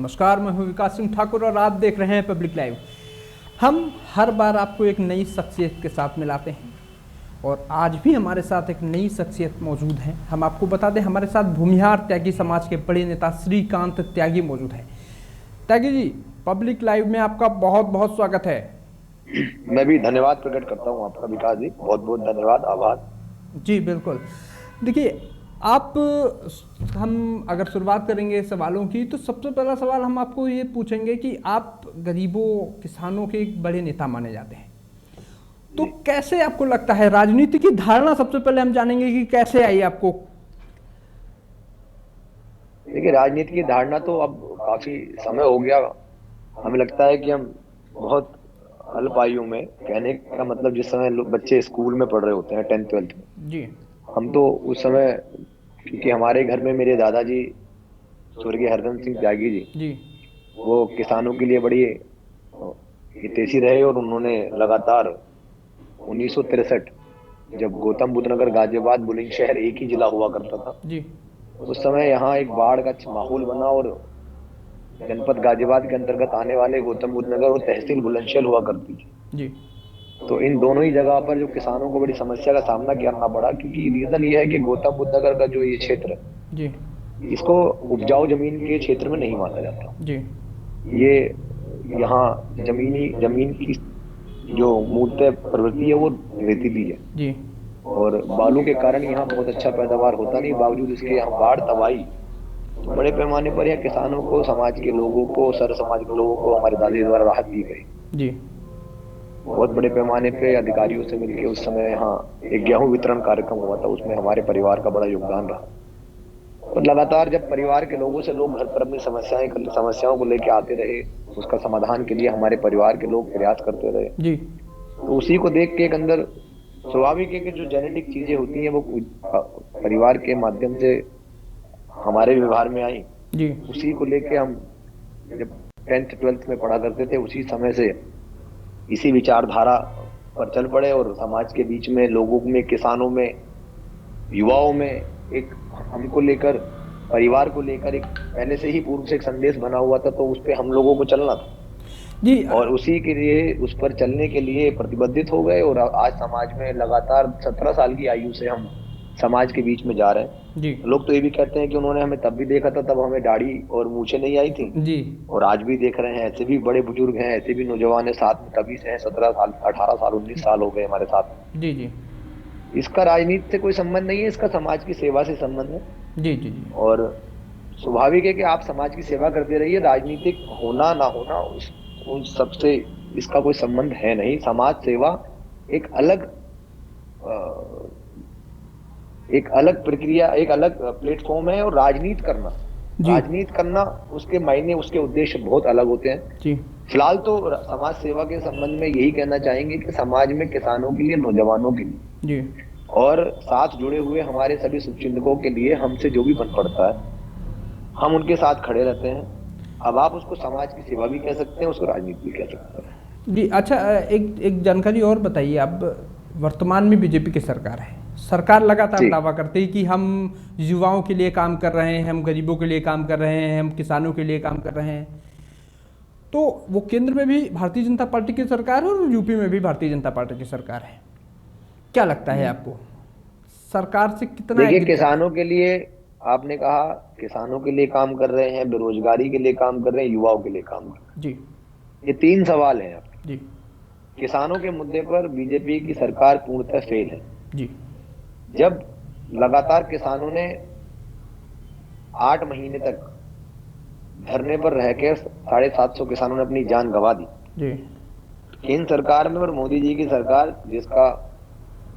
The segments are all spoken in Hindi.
नमस्कार, मैं हूं विकास सिंह ठाकुर और आप देख रहे हैं पब्लिक लाइव। हम हर बार आपको एक नई शख्सियत के साथ मिलाते हैं और आज भी हमारे साथ एक नई शख्सियत मौजूद है। हम आपको बता दें, हमारे साथ भूमिहार त्यागी समाज के बड़े नेता श्रीकांत त्यागी मौजूद हैं। त्यागी जी, पब्लिक लाइव में आपका बहुत बहुत स्वागत है। मैं भी धन्यवाद प्रकट करता हूं आपका विकास जी, बहुत बहुत धन्यवाद, आभार। जी बिल्कुल। देखिए, हम अगर शुरुआत करेंगे सवालों की, तो सबसे पहला सवाल हम आपको ये पूछेंगे कि आप गरीबों किसानों के एक बड़े नेता माने जाते हैं, तो कैसे आपको लगता है राजनीति की धारणा, सबसे पहले हम जानेंगे कि कैसे आई आपको? देखिए, राजनीति की धारणा तो अब काफी समय हो गया। हमें लगता है कि हम बहुत अल्प आयु में, कहने का मतलब जिस समय बच्चे स्कूल में पढ़ रहे होते हैं 10th 12th में, जी हम तो उस समय, क्योंकि हमारे घर में मेरे दादाजी स्वर्गीय हरदन सिंह त्यागी जी, जी वो किसानों के लिए बड़ी हितैषी रहे और उन्होंने लगातार 1963, जब गौतम बुद्ध नगर, गाजियाबाद, बुलंदशहर एक ही जिला हुआ करता था, जी उस समय यहाँ एक बाढ़ का माहौल बना और जनपद गाजियाबाद के अंतर्गत आने वाले गौतम बुद्ध नगर और तहसील बुलंदशहर हुआ करती थी। जी तो इन दोनों ही जगह पर जो किसानों को बड़ी समस्या का सामना करना पड़ा, क्योंकि रीजन ये है कि गौतम बुद्ध नगर का जो ये क्षेत्र है, जी इसको उपजाऊ जमीन के क्षेत्र में नहीं माना जाता। जी ये यहाँ जमीन की जो मूलतः प्रवृत्ति है वो रेतीली है जी और बालू के कारण यहाँ बहुत अच्छा पैदावार होता नहीं। बावजूद इसके यहाँ बाढ़ तबाही, तो बड़े पैमाने पर यहाँ किसानों को, समाज के लोगों को, सर समाज के लोगों को हमारे दादी द्वारा राहत दी गई। जी बहुत बड़े पैमाने पे अधिकारियों से मिलकर उस समय यहाँ एक गेहूं वितरण कार्यक्रम हुआ था, उसमें हमारे परिवार का बड़ा योगदान रहा। और लगातार जब परिवार के लोगों से लोग घर पर अपनी समस्याओं को लेकर आते रहे, उसका समाधान के लिए हमारे परिवार के लोग प्रयास करते रहे। जी तो उसी को देख के एक अंदर स्वाभाविक है कि जो जेनेटिक चीजें होती हैं वो परिवार के माध्यम से हमारे व्यवहार में आई। जी उसी को लेके हम जब 10th 12th में पढ़ा करते थे, उसी समय से इसी विचारधारा पर चल पड़े और समाज के बीच में, लोगों में, किसानों में, युवाओं में एक हमको लेकर, परिवार को लेकर एक पहले से ही पूर्व से एक संदेश बना हुआ था, तो उस पे हम लोगों को चलना था जी और उसी के लिए, उस पर चलने के लिए प्रतिबद्धित हो गए। और आज समाज में लगातार 17 साल की आयु से हम समाज के बीच में जा रहे हैं। जी लोग तो ये भी कहते हैं कि उन्होंने हमें तब भी देखा था, तब हमें दाढ़ी और मूछें नहीं आई थी, जी और आज भी देख रहे हैं। ऐसे भी बड़े बुजुर्ग हैं, ऐसे भी नौजवान है साथ में, तभी से हैं, 17 साल, 18 साल, 19 साल हो गए हमारे साथ। जी जी इसका राजनीति से कोई संबंध नहीं है, इसका समाज की सेवा से संबंध है। जी जी जी और स्वाभाविक है कि आप समाज की सेवा करते रहिए, राजनीतिक होना ना होना उन सबसे इसका कोई संबंध है नहीं। समाज सेवा एक अलग एक अलग प्रक्रिया, एक अलग प्लेटफॉर्म है। और जी राजनीति करना, उसके मायने, उसके उद्देश्य बहुत अलग होते हैं। जी फिलहाल तो समाज सेवा के संबंध में यही कहना चाहेंगे कि समाज में किसानों के लिए, नौजवानों के लिए जी और साथ जुड़े हुए हमारे सभी शुभचिंतकों के लिए हमसे जो भी बन पड़ता है, हम उनके साथ खड़े रहते हैं। अब आप उसको समाज की सेवा भी कह सकते हैं, उसको राजनीति भी कह सकते हैं। जी। अच्छा, एक एक जानकारी और बताइए। अब वर्तमान में बीजेपी की सरकार है, सरकार लगातार जी दावा करती है कि हम युवाओं के लिए काम कर रहे हैं, हम गरीबों के लिए काम कर रहे हैं, हम किसानों के लिए काम कर रहे हैं। तो वो केंद्र में भी भारतीय जनता पार्टी की सरकार है और यूपी में भी भारतीय जनता पार्टी की सरकार है। क्या लगता है आपको, सरकार से कितना देखिए, एग्री? किसानों के लिए, आपने कहा किसानों के लिए काम कर रहे हैं, बेरोजगारी के लिए काम कर रहे हैं, युवाओं के लिए काम कर रहे जी हैं, ये तीन सवाल हैं आपके। जी किसानों के मुद्दे पर बीजेपी की सरकार पूर्णतः फेल है। जी जब लगातार किसानों ने 8 महीने तक धरने पर रह के 750 किसानों ने अपनी जान गंवा दी। जी केंद्र सरकार में और मोदी जी की सरकार, जिसका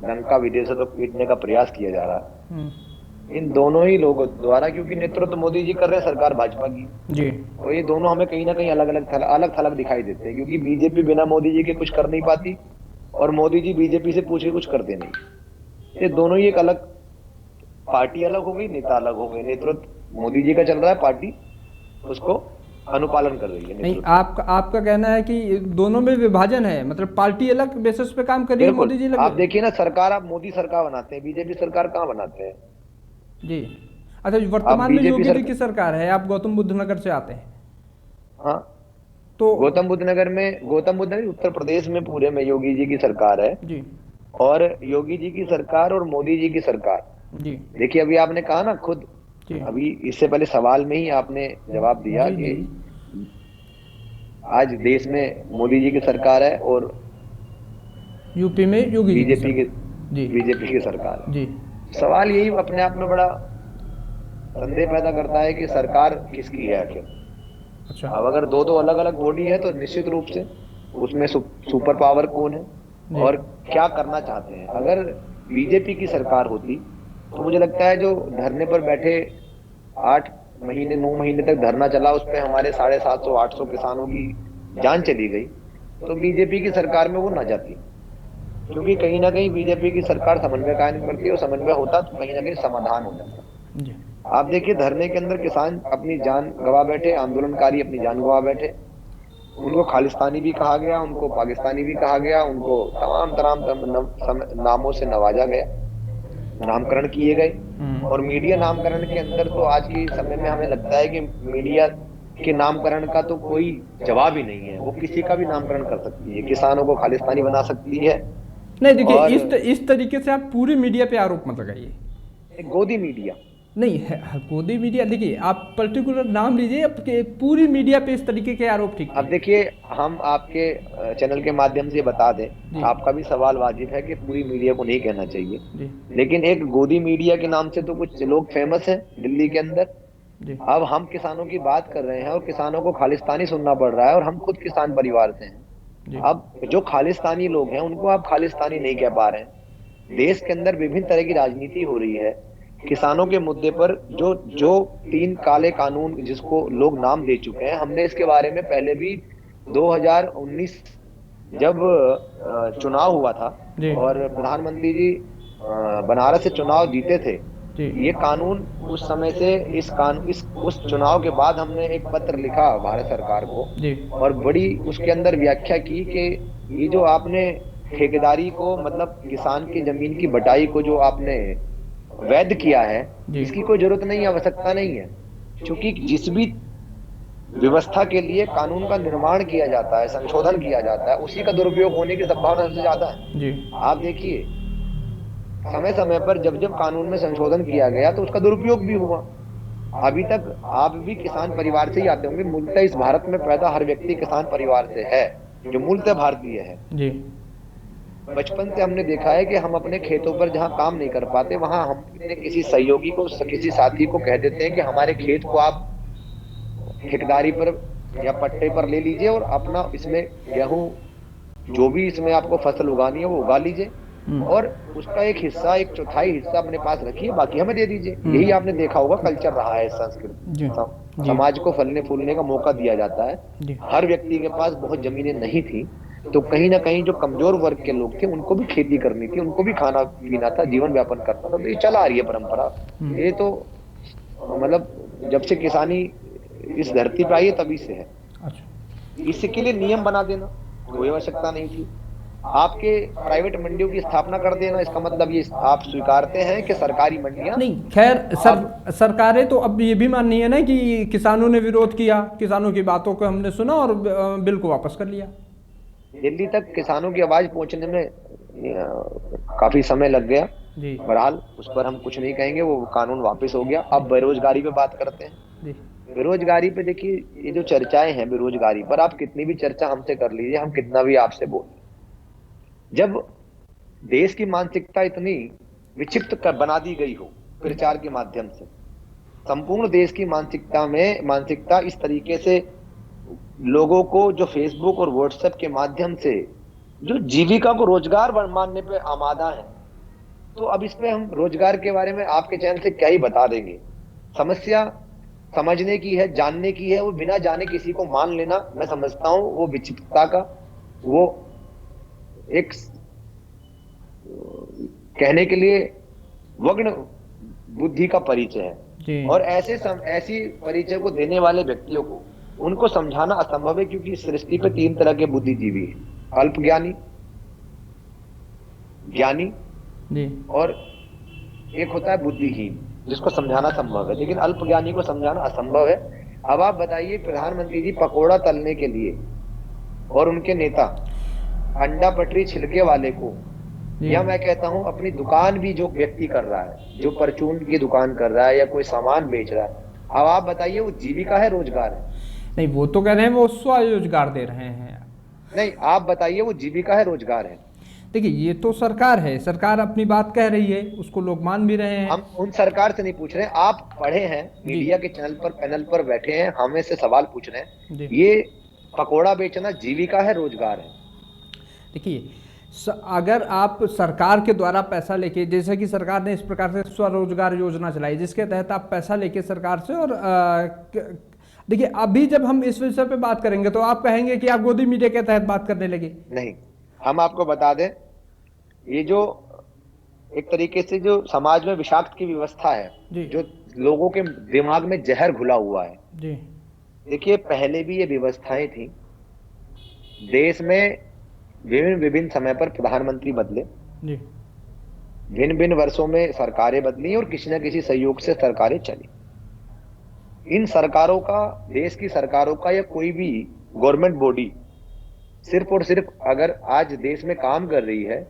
डंका विदेशों तक पीटने का प्रयास किया जा रहा हम्म, है, इन दोनों ही लोगों द्वारा, क्योंकि नेतृत्व तो मोदी जी कर रहे हैं, सरकार भाजपा की, जी तो ये दोनों हमें कहीं ना कहीं अलग थलग दिखाई देते हैं। क्योंकि बीजेपी बिना मोदी जी के कुछ कर नहीं पाती और मोदी जी बीजेपी से पूछ के कुछ करते नहीं। ये दोनों ही एक अलग, पार्टी अलग हो गई, नेता अलग हो गए। नेतृत्व मोदी जी का चल रहा है, पार्टी उसको अनुपालन कर रही है, नहीं, नेतृत्व। आपका कहना है कि दोनों में विभाजन है, मतलब पार्टी अलग बेसिस पे काम कर रही है, बिल्कुल, मोदी जी आप लगे। देखिए ना, सरकार आप मोदी सरकार बनाते हैं, बीजेपी सरकार कहाँ बनाते हैं जी। अच्छा, आप? वर्तमान में बीजेपी योगी जी सरकार, की सरकार है, आप गौतम बुद्ध नगर से आते हैं। हाँ, तो गौतम बुद्ध नगर में, गौतम बुद्ध नगर उत्तर प्रदेश में पूरे में योगी जी की सरकार है। जी और योगी जी की सरकार और मोदी जी की सरकार, जी देखिए अभी आपने कहा ना खुद, जी अभी इससे पहले सवाल में ही आपने जवाब दिया जी कि जी आज देश में मोदी जी की सरकार है और यूपी में योगी जी की बीजेपी की सरकार। जी बीजेपी की सरकार है। जी सवाल यही अपने आप में बड़ा संदेह पैदा करता है कि सरकार किसकी है आखिर। अच्छा अब अगर दो दो अलग अलग बॉडी है तो निश्चित रूप से उसमें सुपर पावर कौन है जी और क्या करना चाहते हैं। अगर बीजेपी की सरकार होती तो मुझे लगता है जो धरने पर बैठे 8 महीने 9 महीने तक धरना चला, उस पर हमारे 750 800 किसानों की जान चली गई, तो बीजेपी की सरकार में वो ना जाती। क्योंकि कहीं ना कहीं बीजेपी की सरकार समन्वय कायम करती है और समन्वय होता तो कहीं ना कहीं समाधान हो जाता। जी आप देखिए धरने के अंदर किसान अपनी जान गंवा बैठे, आंदोलनकारी अपनी जान गंवा बैठे, उनको खालिस्तानी भी कहा गया, उनको पाकिस्तानी भी कहा गया, उनको तमाम तमाम नामों से नवाजा गया, नामकरण किए गए। और मीडिया नामकरण के अंदर तो आज के समय में हमें लगता है कि मीडिया के नामकरण का तो कोई जवाब ही नहीं है। वो किसी का भी नामकरण कर सकती है, किसानों को खालिस्तानी बना सकती है। नहीं देखिए, और इस तरीके से आप पूरी मीडिया पे आरोप मत लगाइए। एक गोदी मीडिया, नहीं है गोदी मीडिया, देखिए आप पर्टिकुलर नाम लीजिए, आपके पूरी मीडिया पे इस तरीके के आरोप ठीक अब नहीं। देखिए हम आपके चैनल के माध्यम से बता दें, जी आपका भी सवाल वाजिब है कि पूरी मीडिया को नहीं कहना चाहिए, जी लेकिन एक गोदी मीडिया के नाम से तो कुछ लोग फेमस हैं दिल्ली के अंदर। जी अब हम किसानों की बात कर रहे हैं और किसानों को खालिस्तानी सुनना पड़ रहा है, और हम खुद किसान परिवार से हैं। जी अब जो खालिस्तानी लोग हैं उनको आप खालिस्तानी नहीं कह पा रहे हैं। देश के अंदर विभिन्न तरह की राजनीति हो रही है किसानों के मुद्दे पर। जो जो 3 काले कानून जिसको लोग नाम दे चुके हैं, हमने इसके बारे में पहले भी 2019 जब चुनाव हुआ था जी और प्रधानमंत्री जी बनारस से चुनाव जीते थे, जी ये कानून उस समय से इस उस चुनाव के बाद हमने एक पत्र लिखा भारत सरकार को जी और बड़ी उसके अंदर व्याख्या की कि ये जो आपने ठेकेदारी को, मतलब किसान की जमीन की बटाई को जो आपने वैध किया है, जी इसकी कोई जरूरत नहीं है, आवश्यकता नहीं है। क्योंकि जिस भी व्यवस्था के लिए कानून का निर्माण किया जाता है, संशोधन किया जाता है, उसी का दुरुपयोग होने की संभावना सबसे ज्यादा है। जी आप देखिए समय समय पर जब जब कानून में संशोधन किया गया तो उसका दुरुपयोग भी हुआ। अभी तक आप भी किसान परिवार से ही आते होंगे, मूलतः इस भारत में पैदा हर व्यक्ति किसान परिवार से है, जो मूलतः भारतीय है। जी बचपन से हमने देखा है कि हम अपने खेतों पर जहाँ काम नहीं कर पाते, वहां हम अपने किसी सहयोगी को, किसी साथी को कह देते हैं कि हमारे खेत को आप ठेकेदारी पर या पट्टे पर ले लीजिए और अपना इसमें गेहूं, जो भी इसमें आपको फसल उगानी है वो उगा लीजिए, और उसका एक हिस्सा, एक चौथाई हिस्सा अपने पास रखिए, बाकी हमें दे दीजिए। यही आपने देखा होगा कल्चर रहा है संस्कृति। जी जी समाज को फलने फूलने का मौका दिया जाता है। जी हर व्यक्ति के पास बहुत जमीनें नहीं थी, तो कहीं ना कहीं जो कमजोर वर्ग के लोग थे उनको भी खेती करनी थी, उनको भी खाना पीना था, जीवन व्यापन करना था। तो ये चला आ रही है परंपरा। ये तो मतलब जब से किसानी इस धरती पे आई है तभी से है। अच्छा इसके लिए नियम बना देना कोई आवश्यकता नहीं थी। आपके प्राइवेट मंडियों की स्थापना कर देना, इसका मतलब ये आप स्वीकारते हैं कि सरकारी मंडियां नहीं, खैर अब सरकारें तो अब ये भी माननी है ना कि किसानों ने विरोध किया, किसानों की बातों को हमने सुना और बिल को वापस कर लिया। दिल्ली तक किसानों की आवाज पहुंचने में काफी समय लग गया। जी बहरहाल उस पर हम कुछ नहीं कहेंगे, वो कानून वापस हो गया। अब बेरोजगारी पे बात करते हैं। जी बेरोजगारी पे देखिए, ये जो चर्चाएं हैं बेरोजगारी पर, आप कितनी भी चर्चा हमसे कर लीजिए, हम कितना भी आपसे बोल, जब देश की मानसिकता इतनी विक्षिप्त बना दी गई हो प्रचार के माध्यम से, संपूर्ण देश की मानसिकता इस तरीके से लोगों को जो फेसबुक और व्हाट्सएप के माध्यम से जो जीविका को रोजगार मानने पे आमादा है, तो अब इस पे हम रोजगार के बारे में आपके चैनल से क्या ही बता देंगे। समस्या समझने की है, जानने की है, वो बिना जाने किसी को मान लेना, मैं समझता हूं वो विचित्रता का, वो एक कहने के लिए वग्न बुद्धि का परिचय है। जी और ऐसी परिचय को देने वाले व्यक्तियों को उनको समझाना असंभव है, क्योंकि इस सृष्टि पे 3 तरह के बुद्धिजीवी हैं, अल्प ज्ञानी, ज्ञानी जी और एक होता है बुद्धिहीन, जिसको समझाना संभव है। लेकिन अल्प ज्ञानी को समझाना असंभव है। अब आप बताइए, प्रधानमंत्री जी पकोड़ा तलने के लिए और उनके नेता अंडा पटरी छिलके वाले को, जी या मैं कहता हूं अपनी दुकान भी जो व्यक्ति कर रहा है, जो परचून की दुकान कर रहा है या कोई सामान बेच रहा है, अब आप बताइए वो जीविका है, रोजगार है? नहीं, वो तो कह रहे हैं वो स्वरोजगार दे रहे हैं। नहीं, आप बताइए वो जीविका है, रोजगार है? देखिए, ये तो सरकार है, सरकार अपनी बात कह रही है, उसको लोग मान भी रहे हम हैं। उन सरकार से नहीं पूछ रहे हैं, आप पढ़े हैं, जी मीडिया के चैनल पर पैनल पर बैठे हैं, हमें से सवाल पूछ रहे हैं। जी। ये पकोड़ा बेचना जीविका है, रोजगार है? देखिए, अगर आप सरकार के द्वारा पैसा लेके, जैसे कि सरकार ने इस प्रकार से स्वरोजगार योजना चलाई जिसके तहत आप पैसा लेके सरकार से, और देखिए अभी जब हम इस विषय पे बात करेंगे तो आप कहेंगे कि आप गोदी मीडिया के तहत बात करने लगे। नहीं, हम आपको बता दें, ये जो एक तरीके से जो समाज में विषाक्त की व्यवस्था है, जी जो लोगों के दिमाग में जहर घुला हुआ है। जी देखिए, पहले भी ये व्यवस्थाएं थी, देश में विभिन्न विभिन्न समय पर प्रधानमंत्री बदले, जी भिन्न भिन्न वर्षों में सरकारें बदली और किसी न किसी सहयोग से सरकारें चली। इन सरकारों का, देश की सरकारों का या कोई भी गवर्नमेंट बॉडी सिर्फ और सिर्फ अगर आज देश में काम कर रही है,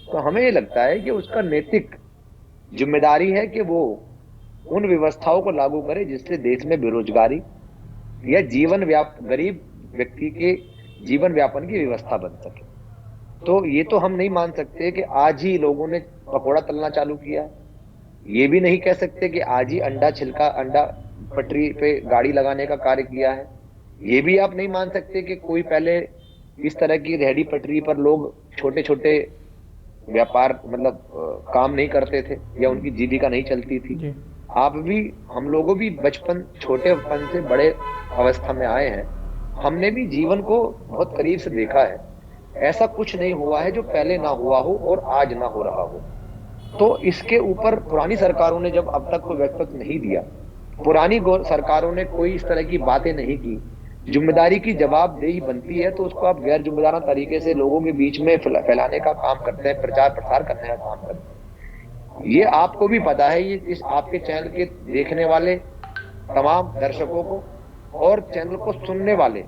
तो हमें ये लगता है कि उसका नैतिक जिम्मेदारी है कि वो उन व्यवस्थाओं को लागू करे जिससे देश में बेरोजगारी या गरीब व्यक्ति के जीवन व्यापन की व्यवस्था बन सके। तो ये तो हम नहीं मान सकते कि आज ही लोगों ने पकोड़ा तलना चालू किया है। ये भी नहीं कह सकते कि आज ही अंडा पटरी पे गाड़ी लगाने का कार्य किया है। ये भी आप नहीं मान सकते कि कोई पहले इस तरह की रेहड़ी पटरी पर लोग छोटे छोटे व्यापार, मतलब काम नहीं करते थे या उनकी जीविका नहीं चलती थी। जी आप भी, हम लोगों भी बचपन, छोटेपन से बड़े अवस्था में आए हैं, हमने भी जीवन को बहुत करीब से देखा है। ऐसा कुछ नहीं हुआ है जो पहले ना हुआ हो और आज ना हो रहा हो। तो इसके ऊपर पुरानी सरकारों ने जब अब तक कोई वक्तव्य नहीं दिया, पुरानी सरकारों ने कोई इस तरह की बातें नहीं की, जिम्मेदारी की जवाबदेही बनती है तो उसको आप गैर जिम्मेदाराना तरीके से लोगों के बीच में फैलाने का काम करते हैं, प्रचार प्रसार करने का काम करते हैं। ये आपको भी पता है, ये इस आपके चैनल के देखने वाले तमाम दर्शकों को और चैनल को सुनने वाले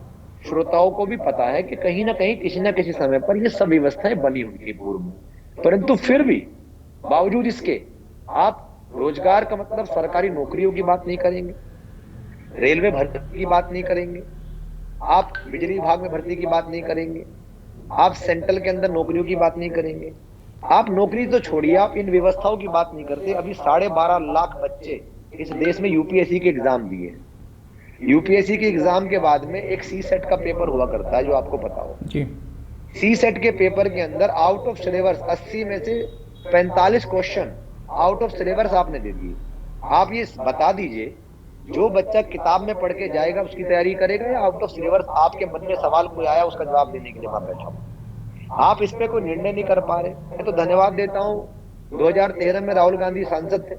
श्रोताओं को भी पता है कि कहीं ना कहीं किसी न किसी समय पर ये सब व्यवस्थाएं बनी हुई थी पूर्व में। परंतु फिर भी बावजूद इसके आप रोजगार का मतलब सरकारी नौकरियों की बात नहीं करेंगे, रेलवे भर्ती की बात नहीं करेंगे, आप बिजली विभाग में भर्ती की बात नहीं करेंगे, आप सेंट्रल के अंदर नौकरियों की बात नहीं करेंगे। आप नौकरी तो छोड़िए, आप इन व्यवस्थाओं की बात नहीं करते। अभी 12.5 लाख बच्चे इस देश में यूपीएससी के एग्जाम दिए। यूपीएससी के एग्जाम के बाद में एक सी सेट का पेपर हुआ करता है, जो आपको पता हो। जी सी सेट के पेपर के अंदर आउट ऑफ सिलेबस 80 में से 45 क्वेश्चन आउट ऑफ सिलेबस आपने दे दिए। आप ये बता दीजिए, जो बच्चा किताब में पढ़ के जाएगा उसकी तैयारी करेगा, या आउट ऑफ सिलेबस आपके मन में सवाल कोई आया उसका जवाब देने के लिए वहां बैठा हूं? आप इस पे कोई निर्णय नहीं कर पा रहे। मैं तो धन्यवाद देता हूं, 2013 में राहुल गांधी सांसद थे,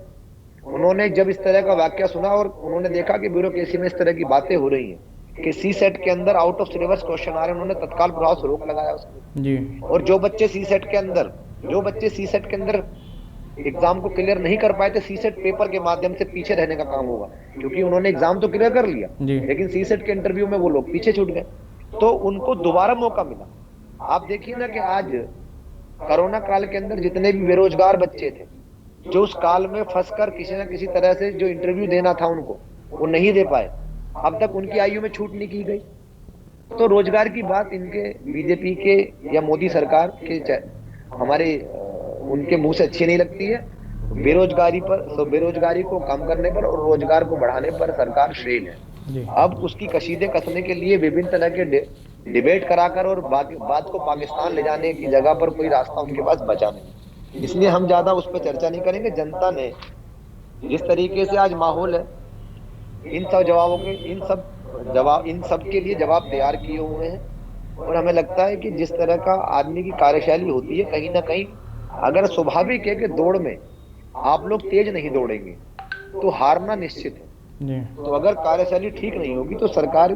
उन्होंने जब इस तरह का वाक्य सुना और उन्होंने देखा कि ब्यूरोक्रेसी में इस तरह की बातें हो रही हैं कि सी सेट के अंदर आउट ऑफ सिलेबस क्वेश्चन आ रहे हैं, उन्होंने तत्काल प्रभाव से रोक लगाया उसको। जी और जो बच्चे सी सेट के अंदर एग्जाम को क्लियर नहीं कर पाए थे, सी सेट पेपर के माध्यम से पीछे रहने का काम होगा, क्योंकि उन्होंने एग्जाम तो क्लियर कर लिया लेकिन सी सेट के इंटरव्यू में वो लोग पीछे छूट गए, तो उनको दोबारा मौका मिला। आप देखिए ना कि आज कोरोना काल के अंदर जितने भी बेरोजगार बच्चे थे, जो उस काल में फंसकर किसी न किसी तरह से जो इंटरव्यू देना था उनको, वो नहीं दे पाए, अब तक उनकी आयु में छूट नहीं की गई। तो रोजगार की बात इनके बीजेपी के या मोदी सरकार के हमारे उनके मुंह से अच्छी नहीं लगती है। बेरोजगारी पर, तो बेरोजगारी को कम करने पर और रोजगार को बढ़ाने पर सरकार फेल है। अब उसकी कशीदे कसने के लिए विभिन्न तरह के डिबेट कराकर और बात को पाकिस्तान ले जाने की जगह पर कोई रास्ता उनके पास बचा नहीं, इसलिए हम ज्यादा उस पर चर्चा नहीं करेंगे। जनता ने जिस तरीके से आज माहौल है, इन सब के लिए जवाब तैयार किए हुए हैं, और हमें लगता है कि जिस तरह का आदमी की कार्यशैली होती है, कहीं ना कहीं अगर स्वाभाविक है कि दौड़ में आप लोग तेज नहीं दौड़ेंगे तो हारना निश्चित है। तो अगर कार्यशैली ठीक नहीं होगी तो सरकार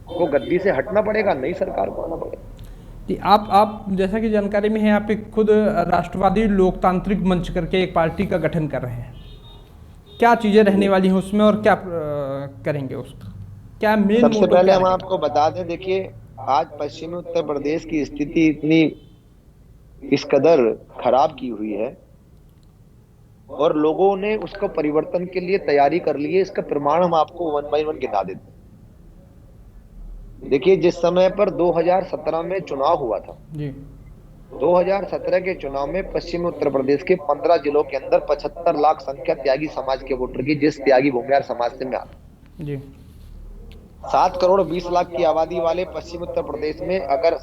को गद्दी से हटना पड़ेगा, नई सरकार को आना पड़ेगा। आप जैसा कि जानकारी में है, आप एक खुद राष्ट्रवादी लोकतांत्रिक मंच करके एक पार्टी का गठन कर रहे हैं। क्या चीज़ें रहने वाली हैं उसमें और क्या करेंगे उसका, क्या मेन सबसे मोटो पहले क्या हम रहेगा? आपको बता दें, देखिए आज पश्चिमी उत्तर प्रदेश की स्थिति इतनी इस कदर खराब की हुई है और लोगों ने उसको परिवर्तन के लिए तैयारी कर ली है। इसका प्रमाण हम आपको वन बाय वन गिना देते हैं। देखिए जिस समय पर 2017 में चुनाव हुआ था, जी 2017 के चुनाव में पश्चिमी उत्तर प्रदेश के 15 जिलों के अंदर 75 लाख संख्या त्यागी समाज के वोटर की, जिस त्यागी भूमिहार समाज से मैं आता हूं। जी 7 करोड़ 20 लाख की आबादी वाले पश्चिम उत्तर प्रदेश में अगर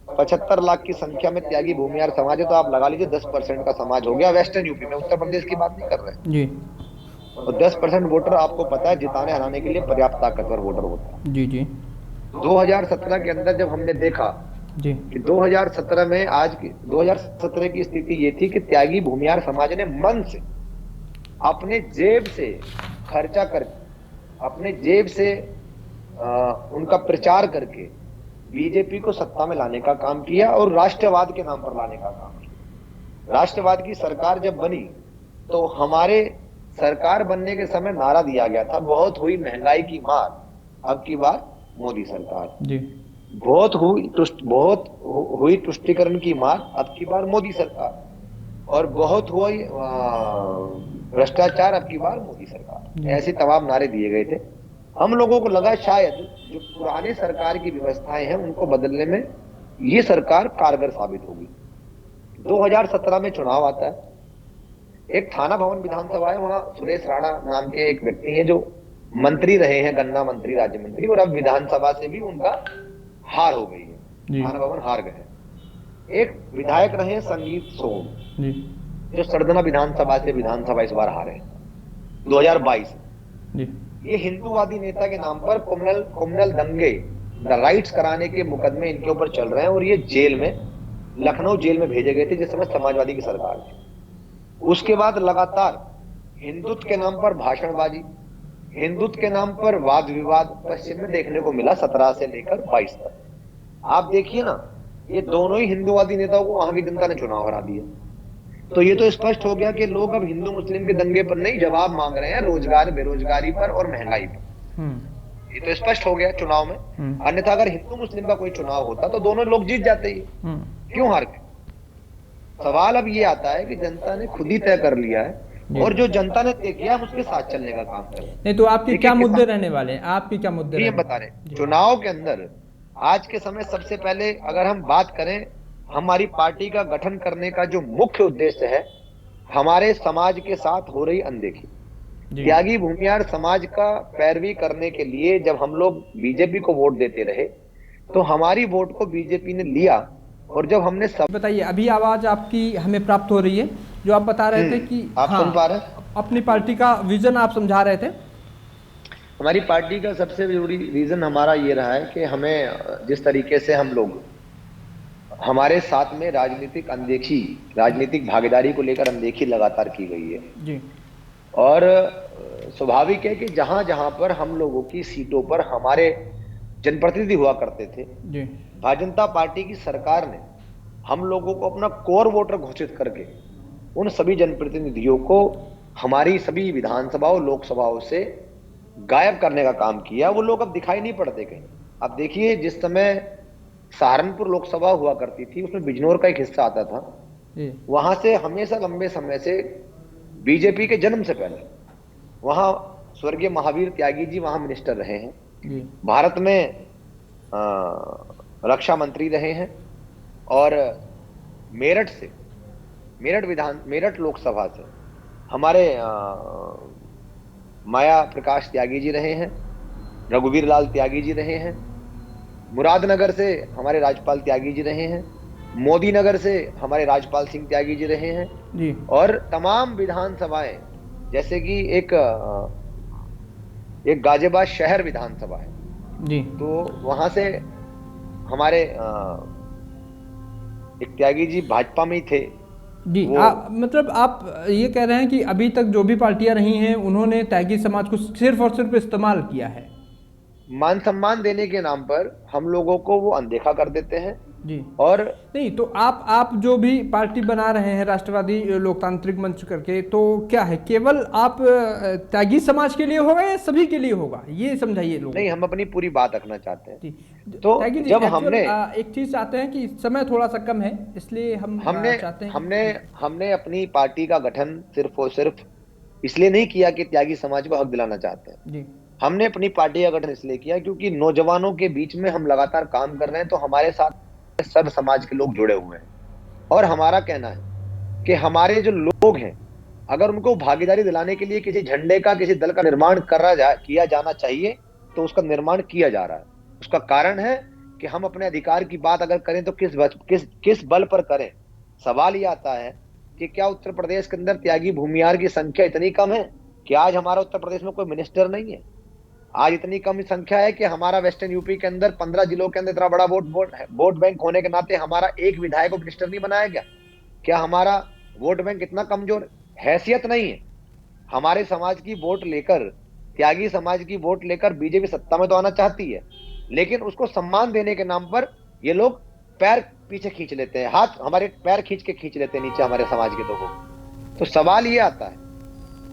75 लाख की संख्या में त्यागी भूमिहार समाज है, तो आप लगा लीजिए 10% का समाज हो गया वेस्टर्न यूपी में। उत्तर प्रदेश की बात नहीं कर रहे हैं। जी और 10% वोटर आपको पता है जिताने हराने के लिए पर्याप्त ताकतवर वोटर होता है। जी जी 2017 के अंदर जब हमने देखा जी कि 2017 में, आज की 2017 की स्थिति ये थी कि त्यागी भूमिहार समाज ने मन से अपने जेब से खर्चा करके, अपने जेब से उनका प्रचार करके बीजेपी को सत्ता में लाने का काम किया और राष्ट्रवाद के नाम पर लाने का काम किया। राष्ट्रवाद की सरकार जब बनी तो हमारे सरकार बनने के समय नारा दिया गया था, बहुत हुई महंगाई की मार, अब की बार मोदी सरकार। जी बहुत हुई तुष्टीकरण की मार, अब की बार मोदी सरकार। और बहुत हुई भ्रष्टाचार, अब की बार मोदी सरकार। ऐसे तमाम नारे दिए गए थे। हम लोगों को लगा शायद जो पुराने सरकार की व्यवस्थाएं हैं उनको बदलने में ये सरकार कारगर साबित होगी। 2017 में चुनाव आता है, एक थाना भवन विधानसभा है, वहां सुरेश राणा नाम के एक व्यक्ति हैं जो मंत्री रहे हैं, गन्ना मंत्री, राज्य मंत्री, और अब विधानसभा से भी उनका हार हो गई है, थाना भवन हार गए। एक विधायक रहे संगीत सोम जी जो सरदना विधानसभा से विधानसभा इस बार हारे 2022। जी ये हिंदूवादी नेता के नाम पर कम्युनल दंगे, राइट्स कराने के मुकदमे इनके ऊपर चल रहे हैं और ये जेल में, लखनऊ जेल में भेजे गए थे जिस समय समाजवादी की सरकार थी। उसके बाद लगातार हिंदुत्व के नाम पर भाषणबाजी, हिंदुत्व के नाम पर वाद विवाद पश्चिम में देखने को मिला 17 से लेकर 22 तक। आप देखिए ना, ये दोनों ही हिंदूवादी नेताओं को वहां की जनता ने चुनाव हरा दिया। तो ये तो स्पष्ट हो गया कि लोग अब हिंदू मुस्लिम के दंगे पर नहीं, जवाब मांग रहे हैं रोजगार बेरोजगारी पर और महंगाई पर। ये तो स्पष्ट हो गया चुनाव में। अन्यथा अगर हिंदू मुस्लिम का कोई चुनाव होता तो दोनों लोग जीत जाते ही, क्यों हार गए? सवाल अब ये आता है कि जनता ने खुद ही तय कर लिया है और जो जनता ने तय किया हम उसके साथ चलने का काम करें। नहीं तो आपके क्या मुद्दे रहने वाले हैं? आपके क्या मुद्दे ये बता रहे चुनाव के अंदर आज के समय सबसे पहले अगर हम बात करें, हमारी पार्टी का गठन करने का जो मुख्य उद्देश्य है, हमारे समाज के साथ हो रही अनदेखी, त्यागी भूमिहार समाज का पैरवी करने के लिए जब हम लोग बीजेपी को वोट देते रहे तो हमारी वोट को बीजेपी ने लिया। और जब हमने सब बताइए, अभी आवाज आपकी हमें प्राप्त हो रही है, जो आप बता रहे थे कि आप सुन पा रहे हैं? अपनी पार्टी का विजन आप समझा रहे थे। हमारी पार्टी का सबसे जरूरी रीजन हमारा ये रहा है कि हमें जिस तरीके से हम लोग, हमारे साथ में राजनीतिक अनदेखी, राजनीतिक भागीदारी को लेकर अनदेखी लगातार की गई है जी। और स्वाभाविक है कि जहां जहां पर हम लोगों की सीटों पर हमारे जनप्रतिनिधि हुआ करते थे जी, भारतीय जनता पार्टी की सरकार ने हम लोगों को अपना कोर वोटर घोषित करके उन सभी जनप्रतिनिधियों को हमारी सभी विधानसभाओं लोकसभाओं से गायब करने का काम किया। वो लोग अब दिखाई नहीं पड़ते कहीं। अब देखिए, जिस समय सहारनपुर लोकसभा हुआ करती थी उसमें बिजनौर का एक हिस्सा आता था, वहां से हमेशा लंबे समय से बीजेपी के जन्म से पहले वहां स्वर्गीय महावीर त्यागी जी वहां मिनिस्टर रहे हैं, भारत में रक्षा मंत्री रहे हैं और मेरठ लोकसभा से हमारे माया प्रकाश त्यागी जी रहे हैं, रघुवीर लाल त्यागी जी रहे हैं, मुरादनगर से हमारे राजपाल त्यागी जी रहे हैं, मोदी नगर से हमारे राजपाल सिंह त्यागी जी रहे हैं जी। और तमाम विधानसभाएं, जैसे कि एक गाजियाबाद शहर विधानसभा है जी, तो वहां से हमारे एक त्यागी जी भाजपा में ही थे जी। मतलब आप ये कह रहे हैं कि अभी तक जो भी पार्टियां रही हैं उन्होंने त्यागी समाज को सिर्फ और सिर्फ इस्तेमाल किया है, मान सम्मान देने के नाम पर हम लोगों को वो अनदेखा कर देते हैं जी। और नहीं तो आप जो भी पार्टी बना रहे हैं राष्ट्रवादी लोकतांत्रिक मंच करके, तो क्या है, केवल आप त्यागी समाज के लिए होगा या सभी के लिए होगा, ये समझाइए लोगों नहीं, को। हम अपनी पूरी बात रखना चाहते हैं। जी। तो त्यागी जी, जब एक्चुअल हमने एक चीज चाहते हैं कि समय थोड़ा सा कम है, इसलिए हम हमने चाहते हैं हमने कि हमने अपनी पार्टी का गठन सिर्फ और सिर्फ इसलिए नहीं किया कि त्यागी समाज को हक दिलाना चाहते हैं। जी। हमने अपनी पार्टी का गठन इसलिए किया क्योंकि नौजवानों के बीच में हम लगातार काम कर रहे हैं, तो हमारे साथ सब समाज के लोग जुड़े हुए हैं। और हमारा कहना है कि हमारे जो लोग हैं, अगर उनको भागीदारी दिलाने के लिए किसी झंडे का, किसी दल का निर्माण किया जाना चाहिए, तो उसका निर्माण किया जा रहा है। उसका कारण है कि हम अपने अधिकार की बात अगर करें तो किस बल पर करें। सवाल ये आता है कि क्या उत्तर प्रदेश के अंदर त्यागी भूमियार की संख्या इतनी कम है कि आज हमारा उत्तर प्रदेश में कोई मिनिस्टर नहीं है? आज इतनी कम संख्या है कि हमारा वेस्टर्न यूपी के अंदर 15 जिलों के अंदर इतना बड़ा वोट बैंक होने के नाते हमारा एक विधायक को मिनिस्टर नहीं बनाया गया? क्या हमारा वोट बैंक इतना कमजोर? हैसियत नहीं है। हमारे समाज की वोट लेकर, त्यागी समाज की वोट लेकर बीजेपी सत्ता में तो आना चाहती है, लेकिन उसको सम्मान देने के नाम पर ये लोग पैर पीछे खींच लेते हैं, हाथ हमारे पैर खींच लेते हैं नीचे हमारे समाज के लोगों को। तो सवाल ये आता है,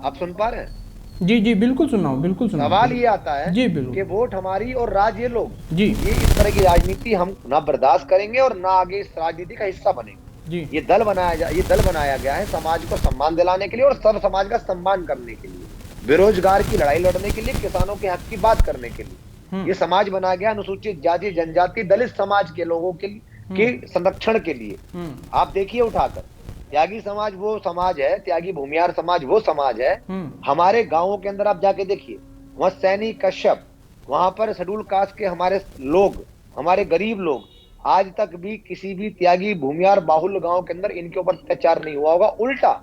आप सुन पा रहे हैं? जी जी बिल्कुल सुन रहा हूँ, बिल्कुल सुन रहा हूँ। सवाल ये आता है जी बिल्कुल कि वोट हमारी और राज ये लोग। जी ये इस तरह की राजनीति हम ना बर्दाश्त करेंगे और ना आगे इस राजनीति का हिस्सा बनेंगे। जी। ये दल बनाया गया है समाज को सम्मान दिलाने के लिए और सब समाज का सम्मान करने के लिए, बेरोजगार की लड़ाई लड़ने के लिए, किसानों के हक की बात करने के लिए। ये समाज बनाया गया अनुसूचित जाति, जनजाति, दलित समाज के लोगों के संरक्षण के लिए। आप देखिए उठाकर, त्यागी समाज वो समाज है, त्यागी भूमियार समाज वो समाज है। हमारे गांवों के अंदर आप जाके देखिए, वहां सैनी, कश्यप, वहां पर शेड्यूल कास्ट के हमारे लोग, हमारे गरीब लोग, आज तक भी किसी भी त्यागी भूमियार बाहुल्य गांव के अंदर इनके ऊपर अत्याचार नहीं हुआ होगा। उल्टा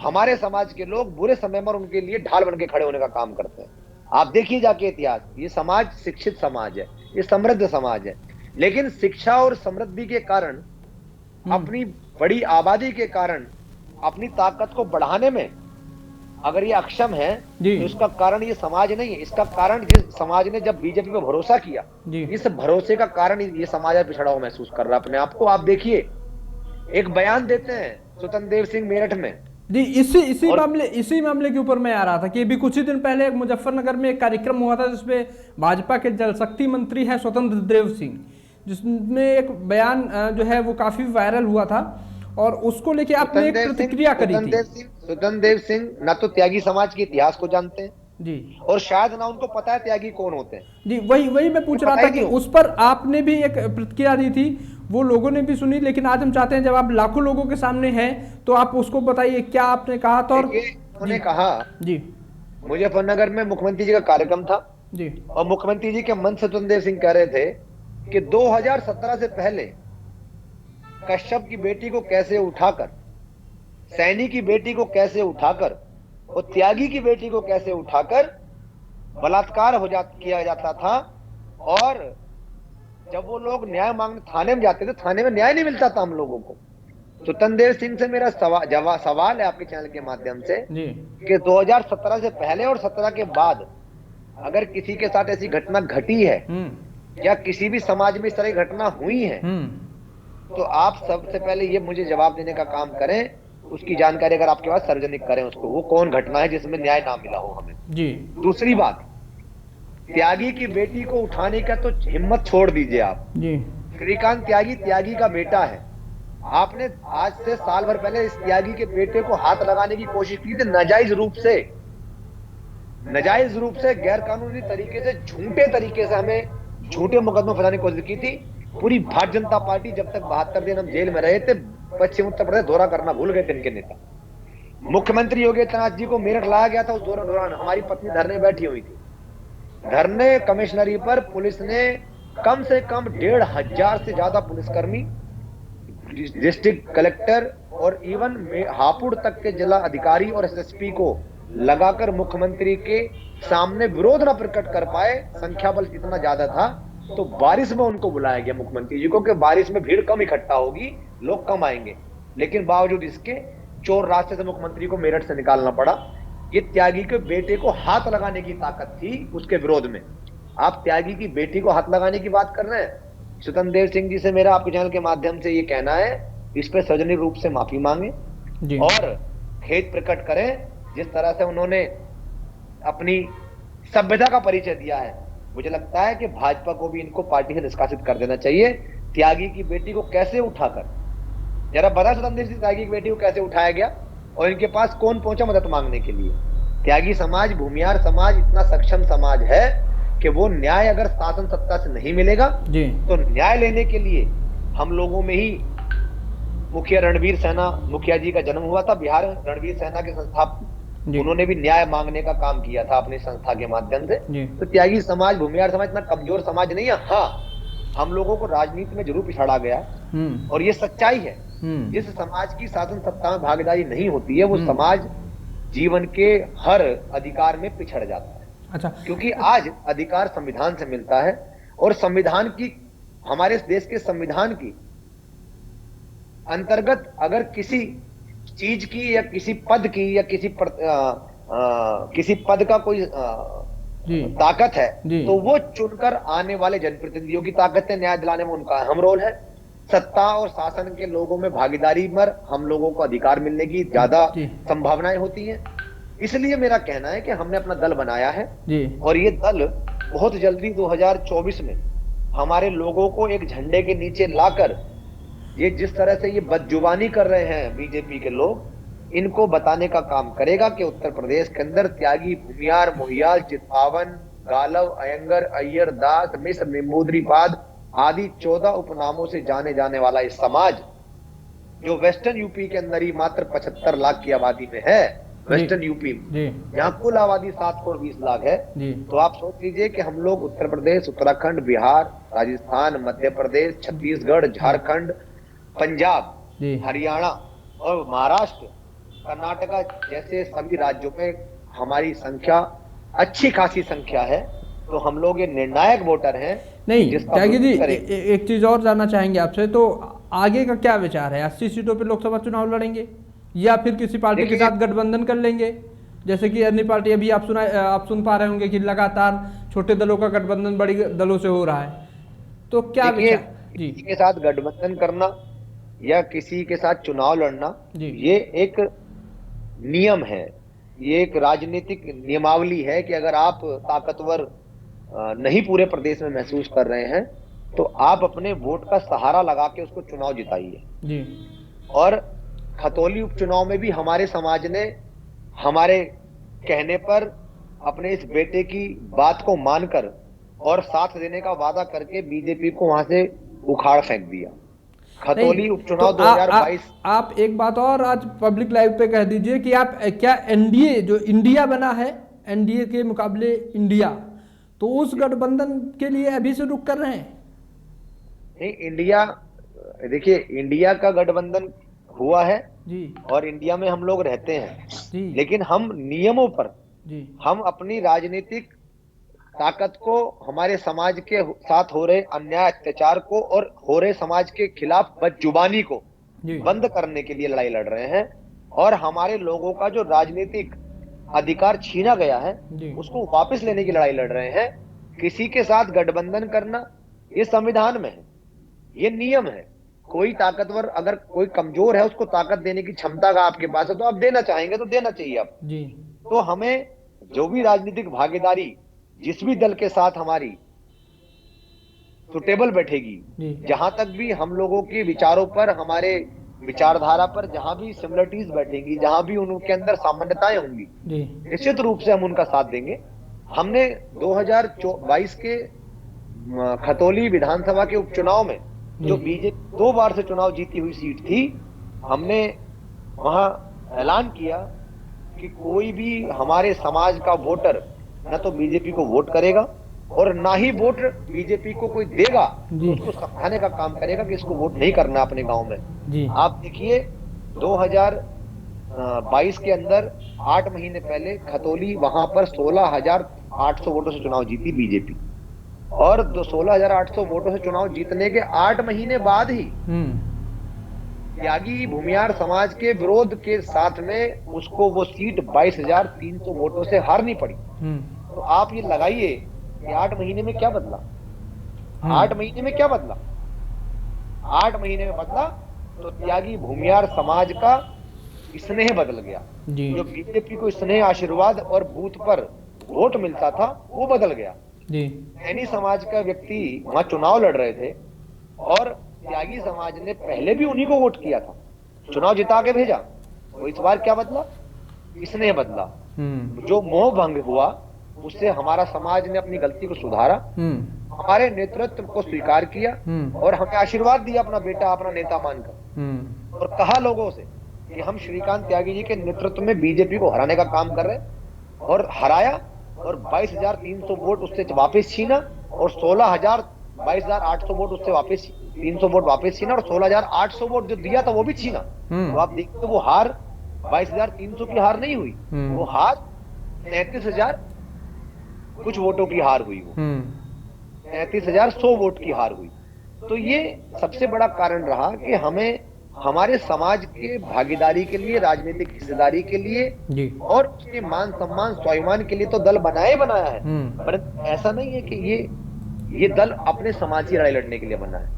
हमारे समाज के लोग बुरे समय में उनके लिए ढाल बन के खड़े होने का काम करते हैं। आप देखिए जाके इतिहास, ये समाज शिक्षित समाज है, ये समृद्ध समाज है, लेकिन शिक्षा और समृद्धि के कारण, अपनी बड़ी आबादी के कारण, अपनी ताकत को बढ़ाने में अगर ये अक्षम है, तो इसका कारण ये समाज नहीं है। इसका कारण जिस समाज ने जब बीजेपी पे भरोसा किया, इस भरोसे का कारण ये समाज पिछड़ा हुआ महसूस कर रहा है अपने आप को। आप देखिए, एक बयान देते हैं स्वतंत्र देव सिंह मेरठ में। जी, इसी मामले के ऊपर मैं आ रहा था कि अभी कुछ ही दिन पहले मुजफ्फरनगर में एक कार्यक्रम हुआ था जिसमें भाजपा के जल शक्ति मंत्री हैं स्वतंत्र देव सिंह, जिसमें एक बयान जो है वो काफी वायरल हुआ था और उसको लेके आपने एक प्रतिक्रिया करी थी। स्वतंत्र देव सिंह ना तो त्यागी समाज के इतिहास को जानते हैं जी, और शायद ना उनको पता है त्यागी कौन होते हैं। जी, वही मैं पूछ रहा था कि उस पर आपने भी एक प्रतिक्रिया दी थी, वो लोगों ने भी सुनी, लेकिन आज हम चाहते हैं जब आप लाखों लोगों के सामने हैं तो आप उसको बताइए क्या आपने कहा था। और उन्होंने कहा जी, मुजफ्फरनगर में मुख्यमंत्री जी का कार्यक्रम था जी, और मुख्यमंत्री जी के मंच स्वतंत्र देव सिंह कह रहे थे कि 2017 से पहले कश्यप की बेटी को कैसे उठाकर, सैनी की बेटी को कैसे उठाकर और त्यागी की बेटी को कैसे उठाकर बलात्कार किया जाता था। और जब वो लोग न्याय मांगने थाने में जाते थे, थाने में न्याय नहीं मिलता था हम लोगों को। स्वतंत्र देव सिंह से मेरा सवाल है आपके चैनल के माध्यम से कि 2017 से पहले और 17 के बाद अगर किसी के साथ ऐसी घटना घटी है या किसी भी समाज में इस तरह की घटना हुई है, तो आप सबसे पहले ये मुझे जवाब देने का काम करें, उसकी जानकारी अगर आपके पास सार्वजनिक करें उसको, वो कौन घटना है जिसमें न्याय ना मिला हो हमें जी। दूसरी बात, त्यागी की बेटी को उठाने का तो हिम्मत छोड़ दीजिए आप जी। श्रीकांत त्यागी का बेटा है। आपने आज से साल भर पहले इस त्यागी के बेटे को हाथ लगाने की कोशिश की थी, नाजायज रूप से गैर कानूनी तरीके से, झूठे तरीके से हमें झूठे मुकदमे फैलाने की कोशिश की थी। पूरी भारतीय जनता पार्टी जब तक 72 दिन हम जेल में रहे थे, पश्चिम उत्तर प्रदेश दौरा करना भूल गए थे इनके नेता। मुख्यमंत्री योगी आदित्यनाथ जी को मेरठ लाया गया था, उस दौरान हमारी पत्नी धरने बैठी हुई थी। धरने कमिश्नरी पर पुलिस ने कम से कम 1500 से ज्यादा पुलिसकर्मी, डिस्ट्रिक्ट कलेक्टर और इवन हापुड़ तक के जिला अधिकारी और एसएसपी को लगाकर मुख्यमंत्री के सामने विरोध न प्रकट कर पाए। संख्या बल इतना ज्यादा था तो बारिश में उनको बुलाया गया मुख्यमंत्री जी को कि बारिश में भीड़ कम इकट्ठा होगी, लोग कम आएंगे, लेकिन बावजूद इसके चोर रास्ते से मुख्यमंत्री को मेरठ से निकालना पड़ा। ये त्यागी के बेटे को हाथ लगाने की ताकत थी उसके विरोध में। आप त्यागी की बेटी को हाथ लगाने की बात कर रहे हैं, स्वतंत्र देव सिंह जी से मेरा आपके चैनल के माध्यम से ये कहना है, इस पे सौजन्य रूप से माफी मांगे जी। और खेद प्रकट करें जिस तरह से उन्होंने अपनी सभ्यता का परिचय दिया है। मुझे लगता है कि भाजपा को भी इनको पार्टी से निष्कासित कर देना चाहिए। त्यागी की बेटी को कैसे उठाकर, जरा बता स्वतंत्र देव सिंह त्यागी की बेटी को कैसे उठाया गया और इनके पास कौन पहुंचा मदद मांगने के लिए। त्यागी समाज, भूमियार समाज इतना सक्षम समाज है कि वो न्याय अगर शासन सत्ता से नहीं मिलेगा जी। तो न्याय लेने के लिए हम लोगों में ही मुखिया रणवीर सेना मुखिया जी का जन्म हुआ था, बिहार रणवीर सेना के संस्थापक, उन्होंने भी न्याय मांगने का काम किया था अपनी संस्था के माध्यम से। तो त्यागी समाज, भूमियार समाज इतना कमजोर समाज नहीं है। हाँ, हम लोगों को राजनीति में जरूर पिछाड़ा गया और ये सच्चाई है। जिस समाज की शासन सत्ता में भागीदारी नहीं होती है वो समाज जीवन के हर अधिकार में पिछड़ जाता है। अच्छा, क्योंकि आज अधिकार संविधान से मिलता है और संविधान की, हमारे देश के संविधान की अंतर्गत अगर किसी चीज की या किसी पद की या किसी पद का कोई ताकत है तो वो चुनकर आने वाले जनप्रतिनिधियों की ताकत है। न्याय दिलाने में उनका अहम रोल है। सत्ता और शासन के लोगों में भागीदारी पर हम लोगों को अधिकार मिलने की ज्यादा संभावनाएं होती हैं। इसलिए मेरा कहना है कि हमने अपना दल बनाया है और ये दल बहुत जल्दी 2024 में हमारे लोगों को एक झंडे के नीचे लाकर, ये जिस तरह से ये बदजुबानी कर रहे हैं बीजेपी के लोग, इनको बताने का काम करेगा कि उत्तर प्रदेश के अंदर त्यागी, भूमियार, मोहियाल, चितपावन, गालव, अयंगर, अय्यर, दास, मिश्र, निम्बूद्रीपाद आदि 14 उपनामों से जाने जाने वाला इस समाज, जो वेस्टर्न यूपी के अंदर ही मात्र 75 लाख की आबादी में है, वेस्टर्न यूपी में जहां कुल आबादी 7 करोड़ 20 लाख है, तो आप सोच लीजिए कि हम लोग उत्तर प्रदेश, उत्तराखंड, बिहार, राजस्थान, मध्य प्रदेश, छत्तीसगढ़, झारखंड, पंजाब, हरियाणा और महाराष्ट्र, कर्नाटका जैसे सभी राज्यों में हमारी संख्या अच्छी खासी संख्या है। तो हम लोग ये निर्णायक वोटर हैं। नहीं त्यागी जी, एक चीज और जानना चाहेंगे आपसे, तो आगे का क्या विचार है? 80 सीटों पे लोकसभा चुनाव लड़ेंगे या फिर किसी पार्टी के साथ गठबंधन कर लेंगे? जैसे कि अन्य पार्टी, अभी आप सुन पा रहे होंगे कि लगातार छोटे दलों का गठबंधन बड़ी दलों से हो रहा है, तो क्या विचार? जी, किसी के साथ गठबंधन करना या किसी के साथ चुनाव लड़ना ये एक नियम है, ये एक राजनीतिक नियमावली है कि अगर आप ताकतवर नहीं पूरे प्रदेश में महसूस कर रहे हैं तो आप अपने वोट का सहारा लगा के उसको चुनाव जिताइए। और खतौली उपचुनाव में भी हमारे समाज ने हमारे कहने पर अपने इस बेटे की बात को मानकर और साथ देने का वादा करके बीजेपी को वहां से उखाड़ फेंक दिया। खतौली उपचुनाव 2022। आप एक बात और आज पब्लिक लाइव पे कह दीजिए कि आप क्या एनडीए जो इंडिया बना है, एनडीए के मुकाबले इंडिया, तो उस गठबंधन के लिए अभी से रुक कर रहे हैं? नहीं, इंडिया, देखिए इंडिया का गठबंधन हुआ है जी और इंडिया में हम लोग रहते हैं जी, लेकिन हम नियमों पर जी, हम अपनी राजनीतिक ताकत को, हमारे समाज के साथ हो रहे अन्याय अत्याचार को और हो रहे समाज के खिलाफ बदजुबानी को बंद करने के लिए लड़ाई लड़ रहे हैं। और हमारे लोगों का जो राजनीतिक अधिकार छीना गया है उसको वापस लेने की लड़ाई लड़ रहे हैं। किसी के साथ गठबंधन करना ये संविधान में है, ये नियम है। कोई ताकतवर, अगर कोई कमजोर है उसको ताकत देने की क्षमता का आपके पास है तो आप देना चाहेंगे तो देना चाहिए आप जी। तो हमें जो भी राजनीतिक भागीदारी जिस भी दल के साथ हमारी सुटेबल बैठेगी, जहां तक भी हम लोगों के विचारों पर, हमारे विचारधारा पर जहां भी सिमिलरिटीज बैठेंगी, जहां भी उनके अंदर सामान्यताएं होंगी, निश्चित रूप से हम उनका साथ देंगे। हमने 2022 के खतौली विधानसभा के उपचुनाव में जो बीजेपी 2 बार से चुनाव जीती हुई सीट थी, हमने वहां ऐलान किया कि कोई भी हमारे समाज का वोटर न तो बीजेपी को वोट करेगा और ना ही वोट बीजेपी को कोई देगा तो उसको समझाने का काम करेगा कि इसको वोट नहीं करना अपने गांव में जी। आप देखिए 2022 के अंदर 8 महीने पहले खतौली वहां पर 16,800 वोटों से चुनाव जीती बीजेपी, और 16,800 वोटों से चुनाव जीतने के 8 महीने बाद ही त्यागी भूमियार समाज के विरोध के साथ में उसको वो सीट 22,300 वोटों से हारनी पड़ी। तो आप ये लगाइए कि 8 महीने में क्या बदला, 8 महीने में क्या बदला? 8 महीने में बदला तो त्यागी भूमियार समाज का स्नेह बदल गया। जी जो बीजेपी को स्नेह, आशीर्वाद और बूथ पर वोट मिलता था वो बदल गया। जी सैनी समाज का व्यक्ति वहां चुनाव लड़ रहे थे और त्यागी समाज ने पहले भी उन्हीं को वोट किया था, चुनाव जिता के भेजा। तो इस बार क्या बदला? स्नेह बदला। जो मोह भंग हुआ उससे हमारा समाज ने अपनी गलती को सुधारा, हमारे नेतृत्व को स्वीकार किया और हमें आशीर्वाद दिया अपना बेटा, अपना नेता मानकर, और कहा लोगों से कि हम श्रीकांत त्यागी जी के नेतृत्व में बीजेपी को हराने का काम कर रहे हैं, और हराया। और 22,300 वोट उससे वापस छीना और 22,800 वोट उससे वापस, 300 वोट वापस छीना और 16,800 वोट जो दिया था वो भी छीना। तो आप देखते वो हार 22,300 की हार नहीं हुई, वो हार 33,000 कुछ वोटों की हार हुई, वो 33,100 वोट की हार हुई। तो ये सबसे बड़ा कारण रहा कि हमें हमारे समाज के भागीदारी के लिए, राजनीतिक हिस्सेदारी के लिए जी और उसके मान सम्मान स्वाभिमान के लिए तो दल बनाया है, पर ऐसा नहीं है कि ये दल अपने समाज की लड़ाई लड़ने के लिए बना है।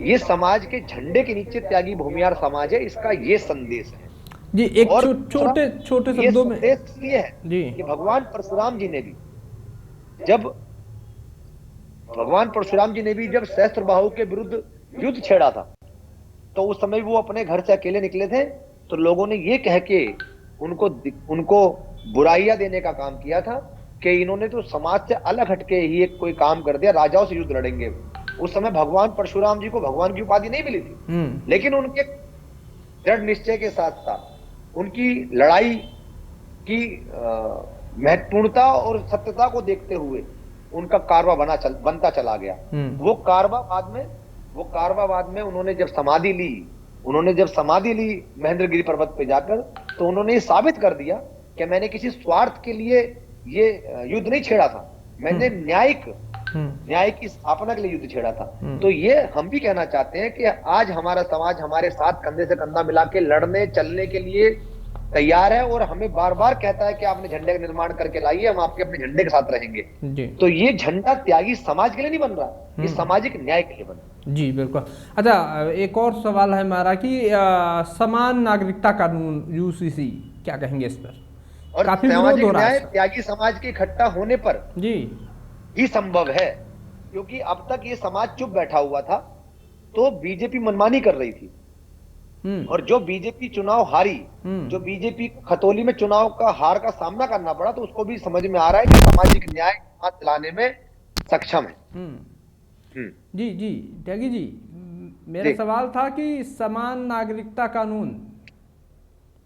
ये समाज के झंडे के नीचे त्यागी भूमियार समाज है, इसका ये संदेश है जी। एक छोटे छोटे ये शब्दों में संदेश ये है जी कि जब भगवान परशुराम जी ने भी जब सहस्त्रबाहु के विरुद्ध युद्ध छेड़ा था तो उस समय वो अपने घर से अकेले निकले थे, तो लोगों ने ये कह के उनको बुराइयां देने का काम किया था कि इन्होंने तो समाज से अलग हटके ही एक कोई काम कर दिया, राजाओं से युद्ध लड़ेंगे। उस समय भगवान परशुराम जी को भगवान की उपाधि नहीं मिली थी, लेकिन उनके दृढ़ निश्चय के साथ साथ उनकी लड़ाई की महत्वपूर्णता और सत्यता को देखते हुए उनका कारवा बनता चला गया। वो कारवा बाद में उन्होंने जब समाधि ली महेंद्रगिरी पर्वत पे जाकर, तो उन्होंने ये साबित कर दिया कि मैंने किसी स्वार्थ के लिए ये युद्ध नहीं छेड़ा था, मैंने न्याय की स्थापना के लिए युद्ध छेड़ा था। तो ये हम भी कहना चाहते हैं कि आज हमारा समाज हमारे साथ कंधे से कंधा मिला के लड़ने चलने के लिए तैयार है और हमें बार बार कहता है कि आपने झंडे का निर्माण करके लाइए, हम आपके अपने झंडे के साथ रहेंगे। तो ये झंडा त्यागी समाज के लिए नहीं बन रहा, ये सामाजिक न्याय के लिए बन रहा। जी बिल्कुल। अच्छा, एक और सवाल है हमारा कि समान नागरिकता कानून यूसीसी, क्या कहेंगे इस पर? और काफी सामाजिक न्याय त्यागी समाज के इकट्ठा होने पर जी ही संभव है, क्योंकि अब तक ये समाज चुप बैठा हुआ था तो बीजेपी मनमानी कर रही थी, और जो बीजेपी चुनाव हारी, जो बीजेपी खतौली में चुनाव का हार का सामना करना पड़ा, तो उसको भी समझ में आ रहा है कि सामाजिक न्याय चलाने में सक्षम है। जी जी त्यागी जी, मेरा सवाल था कि समान नागरिकता कानून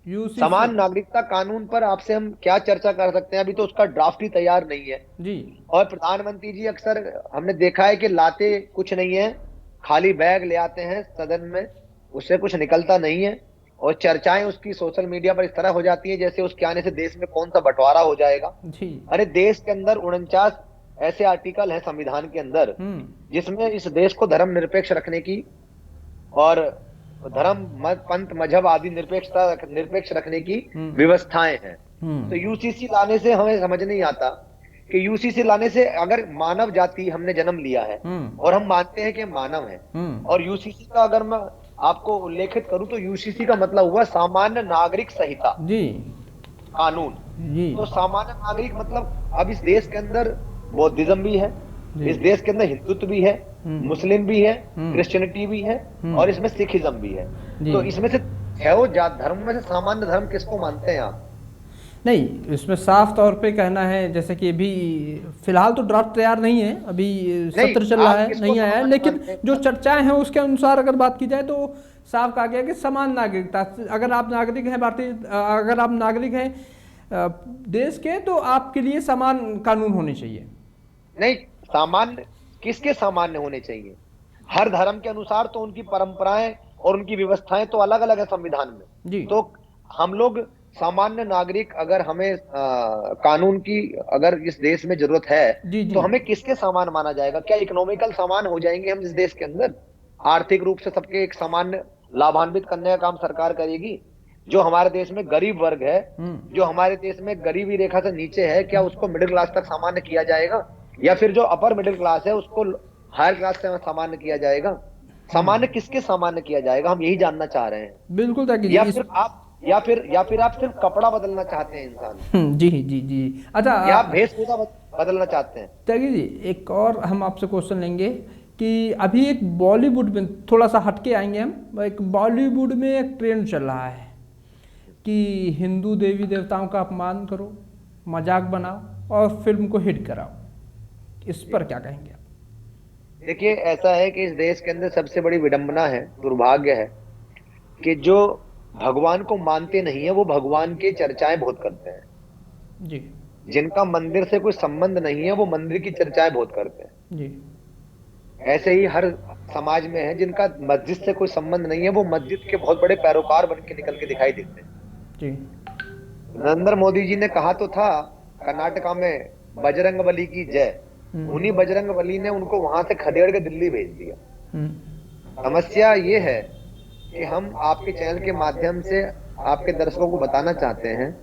यूसीसी, समान नागरिकता कानून पर आपसे हम क्या चर्चा कर सकते हैं, अभी तो उसका ड्राफ्ट ही तैयार नहीं है जी। और प्रधानमंत्री जी अक्सर हमने देखा है कि लाते कुछ नहीं है, खाली बैग ले आते हैं सदन में, उससे कुछ निकलता नहीं है, और चर्चाएं उसकी सोशल मीडिया पर इस तरह हो जाती है जैसे उसके आने से देश में कौन सा बंटवारा हो जाएगा जी। अरे देश के अंदर 49 ऐसे आर्टिकल है संविधान के अंदर जिसमें इस देश को धर्मनिरपेक्ष रखने की और धर्म पंथ मजहब आदि निरपेक्ष रखने की व्यवस्थाएं हैं। तो यूसीसी लाने से हमें समझ नहीं आता कि यूसीसी लाने से अगर मानव जाति हमने जन्म लिया है और हम मानते हैं कि मानव है, और यूसीसी का अगर मैं आपको उल्लेखित करूं तो यूसीसी का मतलब हुआ सामान्य नागरिक संहिता जी कानून जी। तो सामान्य नागरिक मतलब अब इस देश के अंदर बौद्धिज्म भी है, इस देश के अंदर हिंदुत्व भी है, मुस्लिम भी है, क्रिश्चियनिटी भी है और इसमें सिखिज्म भी है। तो इसमें से धर्म में से सामान्य धर्म किसको मानते हैं आप? नहीं, इसमें साफ तौर पे कहना है, जैसे कि अभी फिलहाल तो ड्राफ्ट तैयार नहीं है, अभी सत्र चल रहा है, नहीं आया है, लेकिन जो चर्चाएं हैं उसके अनुसार अगर बात की जाए तो साफ कहा गया कि समान नागरिकता, अगर आप नागरिक हैं भारतीय, अगर आप नागरिक हैं देश के, तो आपके लिए समान कानून होने चाहिए। नहीं, सामान्य किसके सामान्य होने चाहिए? हर धर्म के अनुसार तो उनकी परंपराएं और उनकी व्यवस्थाएं तो अलग अलग है संविधान में जी। तो हम लोग सामान्य नागरिक, अगर हमें कानून की अगर इस देश में जरूरत है जी। तो हमें किसके समान माना जाएगा? क्या इकोनॉमिकल समान हो जाएंगे हम इस देश के अंदर? आर्थिक रूप से सबके एक सामान्य लाभान्वित करने का काम सरकार करेगी? जो हमारे देश में गरीब वर्ग है, जो हमारे देश में गरीबी रेखा से नीचे है, क्या उसको मिडिल क्लास तक सामान्य किया जाएगा? या फिर जो अपर मिडिल क्लास है उसको हायर क्लास से सामान्य किया जाएगा? सामान्य किसके सामान्य किया जाएगा, हम यही जानना चाह रहे हैं। बिल्कुल ताकि या फिर आप या फिर आप सिर्फ कपड़ा बदलना चाहते हैं इंसान, जी जी जी। अच्छा या आप वेशभूषा बदलना चाहते हैं। त्यागी जी, एक और हम आपसे क्वेश्चन लेंगे कि अभी एक बॉलीवुड में थोड़ा सा हटके आएंगे हम, एक बॉलीवुड में एक ट्रेंड चल रहा है कि हिंदू देवी देवताओं का अपमान करो, मजाक बनाओ और फिल्म को हिट कराओ, इस पर क्या कहेंगे आप? देखिए, ऐसा है कि इस देश के अंदर सबसे बड़ी विडंबना है, दुर्भाग्य है कि जो भगवान को मानते नहीं है वो भगवान की चर्चाएं बहुत करते हैं। जी जिनका मंदिर से कोई संबंध नहीं है वो मंदिर की चर्चाएं बहुत करते हैं। जी ऐसे ही हर समाज में है जिनका मस्जिद से कोई संबंध नहीं है वो मस्जिद के बहुत बड़े पैरोकार बन के निकल के दिखाई देते हैं। जी। नरेंद्र मोदी जी ने कहा तो था कर्नाटका में बजरंग बली की जय, उन्हीं बजरंग बली ने उनको वहां से खदेड़ के दिल्ली भेज दिया। समस्या ये है कि हम आपके चैनल के माध्यम से आपके दर्शकों को बताना चाहते हैं,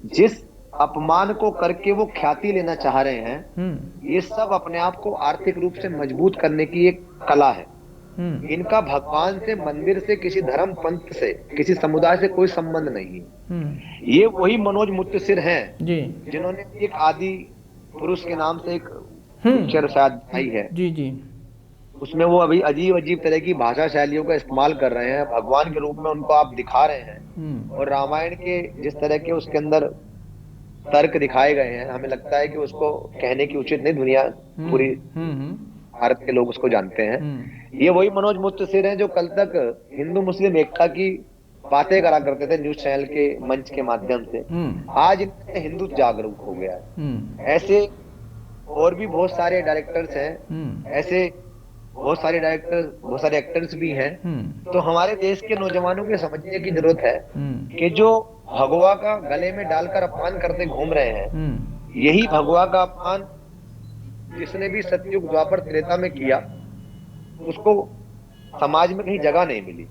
जिस अपमान को करके वो ख्याति लेना चाह रहे हैं, ये सब अपने आप को आर्थिक रूप से मजबूत करने की एक कला है। इनका भगवान से, मंदिर से, किसी धर्म पंथ से, किसी समुदाय से कोई संबंध नहीं है। ये वही मनोज मुत्तसिर हैं जिन्होंने एक आदि पुरुष के नाम से एक पिक्चर शायद आई है। जी जी। उसमें वो अभी अजीब अजीब तरह की भाषा शैलियों का इस्तेमाल कर रहे हैं, भगवान के रूप में उनको आप दिखा रहे हैं, और रामायण के जिस तरह के उसके अंदर तर्क दिखाए गए हैं, हमें लगता है कि उसको कहने की उचित नहीं, दुनिया पूरी भारत के लोग उसको जानते हैं। ये वही मनोज मुत्तसिर हैं जो कल तक हिंदू मुस्लिम एकता की बातें करा करते थे न्यूज चैनल के मंच के माध्यम से। आज इनमें हिंदू जागरूक हो गया है। ऐसे और भी बहुत सारे डायरेक्टर्स हैं, ऐसे बहुत सारे डायरेक्टर्स, बहुत सारे एक्टर्स भी हैं। तो हमारे देश के नौजवानों को समझने की जरूरत है कि जो भगवा का गले में डालकर अपमान करते घूम रहे हैं, यही भगवा का अपमान जिसने भी सतयुग द्वापर त्रेता में किया उसको समाज में कहीं जगह नहीं मिली,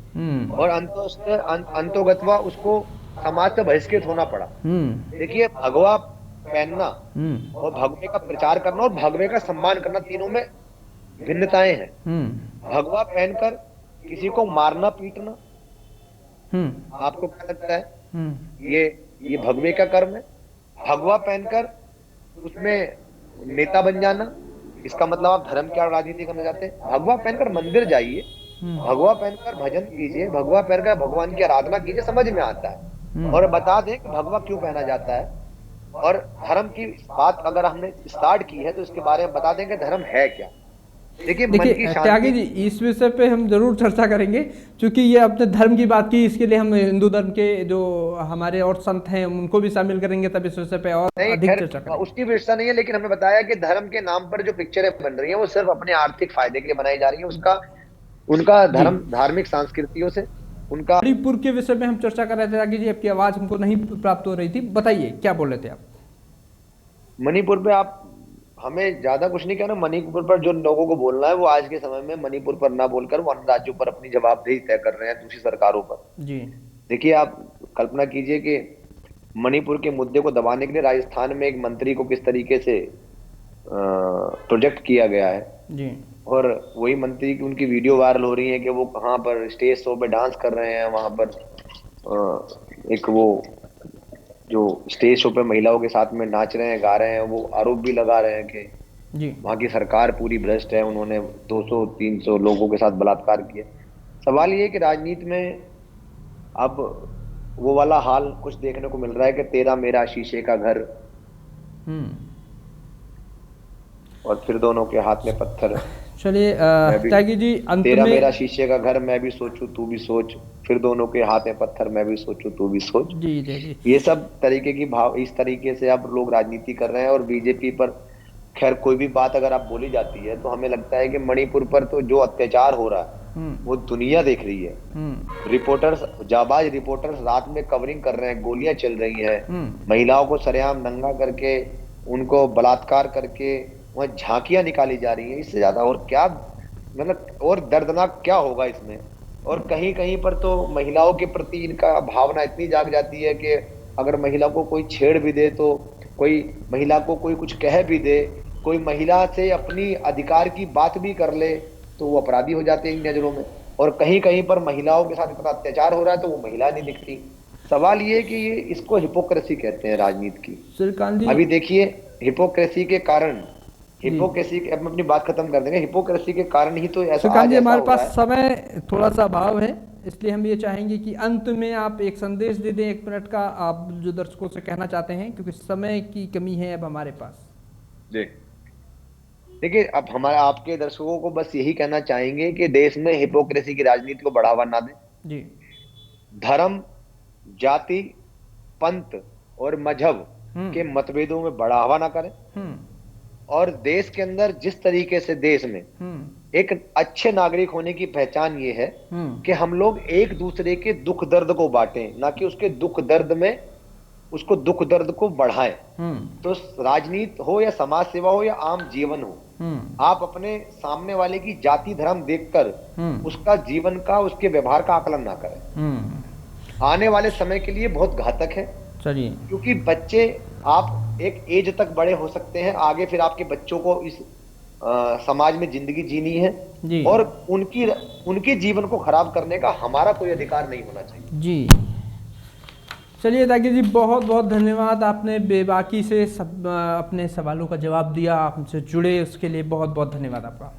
और अंतोगत्वा उसको समाज से बहिष्कृत होना पड़ा। देखिए, भगवा पहनना और भगवे का प्रचार करना और भगवे का सम्मान करना, तीनों में भिन्नताएं हैं। भगवा पहनकर किसी को मारना पीटना, आपको क्या लगता है ये भगवे का कर्म है? भगवा पहनकर उसमें नेता बन जाना, इसका मतलब आप धर्म क्या राजनीति करना चाहते हैं? भगवा पहनकर मंदिर जाइए, भगवा पहनकर भजन कीजिए, भगवा पहनकर भगवान की आराधना कीजिए, समझ में आता है। और बता दें कि भगवा क्यों पहना जाता है, और धर्म की बात अगर हमने स्टार्ट की है तो इसके बारे में बता दें कि धर्म है क्या। देखिए त्यागी जी, इस विषय पे हम जरूर चर्चा करेंगे, क्योंकि ये अपने धर्म की बात की, इसके लिए हम हिंदू धर्म के जो हमारे और संत हैं उनको भी शामिल करेंगे, तब इस विषय पे और अधिक चर्चा करेंगे। उसकी विषय नहीं है, लेकिन हमने बताया कि धर्म के नाम पर जो पिक्चरें बन रही हैं वो सिर्फ अपने आर्थिक फायदे के लिए बनाई जा रही है, उनका धर्म धार्मिक संस्कृतियों से उनका। मणिपुर के विषय में हम चर्चा कर रहे थे त्यागी जी, आपकी आवाज हमको नहीं प्राप्त हो रही थी, बताइए क्या बोल रहे थे आप? मणिपुर पे आप हमें ज्यादा कुछ नहीं कहना। मणिपुर पर जो लोगों को बोलना है वो आज के समय में मणिपुर पर ना बोलकर वो अन्य राज्यों पर अपनी जवाबदेही तय कर रहे हैं, दूसरी सरकारों पर। जी देखिए, आप कल्पना कीजिए कि मणिपुर के मुद्दे को दबाने के लिए राजस्थान में एक मंत्री को किस तरीके से प्रोजेक्ट किया गया है जी। और वही मंत्री की उनकी वीडियो वायरल हो रही है कि वो कहाँ पर स्टेज शो पे डांस कर रहे हैं, वहां पर एक वो जो स्टेज शो पे महिलाओं के साथ में नाच रहे हैं, गा रहे हैं, वो आरोप भी लगा रहे हैं कि जी वहाँ की सरकार पूरी भ्रष्ट है, उन्होंने 200-300 लोगों के साथ बलात्कार किया। सवाल ये कि राजनीति में अब वो वाला हाल कुछ देखने को मिल रहा है कि तेरा मेरा शीशे का घर, और फिर दोनों के हाथ में पत्थर। चलिए त्यागी जी, तेरा मेरा शीशे का घर, मैं भी सोचूं तू भी सोच, फिर दोनों के हाथ में पत्थर, मैं भी सोचूं तू भी सोच। जी जी। ये सब तरीके की भाव, इस तरीके से अब लोग राजनीति कर रहे हैं। और बीजेपी पर खैर कोई भी बात अगर आप बोली जाती है तो हमें लगता है कि मणिपुर पर तो जो अत्याचार हो रहा है वो दुनिया देख रही है। रिपोर्टर्स, जाबाज रिपोर्टर्स रात में कवरिंग कर रहे हैं, गोलियां चल रही हैं, महिलाओं को सरेआम नंगा करके उनको बलात्कार करके वहां झांकियां निकाली जा रही हैं। इससे ज्यादा और क्या, मतलब और दर्दनाक क्या होगा इसमें। और कहीं कहीं पर तो महिलाओं के प्रति इनका भावना इतनी जाग जाती है कि अगर महिला को कोई छेड़ भी दे, तो कोई महिला को कोई कुछ कह भी दे, कोई महिला से अपनी अधिकार की बात भी कर ले, तो वो अपराधी हो जाते हैं इन नजरों में, और कहीं कहीं पर महिलाओं के साथ इतना अत्याचार हो रहा है तो वो महिला नहीं दिखती। सवाल ये है कि ये इसको हिपोक्रेसी कहते हैं राजनीति की। श्रीकांत जी, अभी देखिए, हिपोक्रेसी के कारण, जी अब हम अपनी बात खत्म कर देंगे, हिपोक्रेसी के कारण ही तो ऐसा श्रीकांत आज जी, ऐसा हमारे हो पास रहा है। समय थोड़ा सा अभाव है, इसलिए हम ये चाहेंगे कि अंत में आप एक संदेश दे दें 1 मिनट का, आप जो दर्शकों से कहना चाहते हैं, क्योंकि समय की कमी है अब हमारे पास। जी, देखिए, अब हमारे आपके दर्शकों को बस यही कहना चाहेंगे कि देश में हिपोक्रेसी की राजनीति को बढ़ावा ना दें। जी। धर्म, जाति, पंथ और मजहब के हम्म। मतभेदों में बढ़ावा ना करें, हम्म। और देश के अंदर जिस तरीके से देश में हम्म। एक अच्छे नागरिक होने की पहचान ये है हम्म। कि हम लोग एक दूसरे के दुख दर्द को बांटें, ना कि उसके दुख दर्द में उसको दुख दर्द को बढ़ाएं। हम्म। तो राजनीति हो या समाज सेवा हो या आम जीवन हो, हम्म। आप अपने सामने वाले की जाति धर्म देखकर हम्म। उसका जीवन का, उसके व्यवहार का आकलन ना करें। हम्म। आने वाले समय के लिए बहुत घातक है, चलिए। क्योंकि बच्चे, आप एक एज तक बड़े हो सकते हैं, आगे फिर आपके बच्चों को इस समाज में जिंदगी जीनी है, जी। और उनके जीवन को खराब करने का हमारा कोई अधिकार नहीं होना चाहिए। जी। चलिए ताकि जी, बहुत बहुत धन्यवाद, आपने बेबाकी से सब अपने सवालों का जवाब दिया, आप हमसे जुड़े, उसके लिए बहुत बहुत धन्यवाद आपका।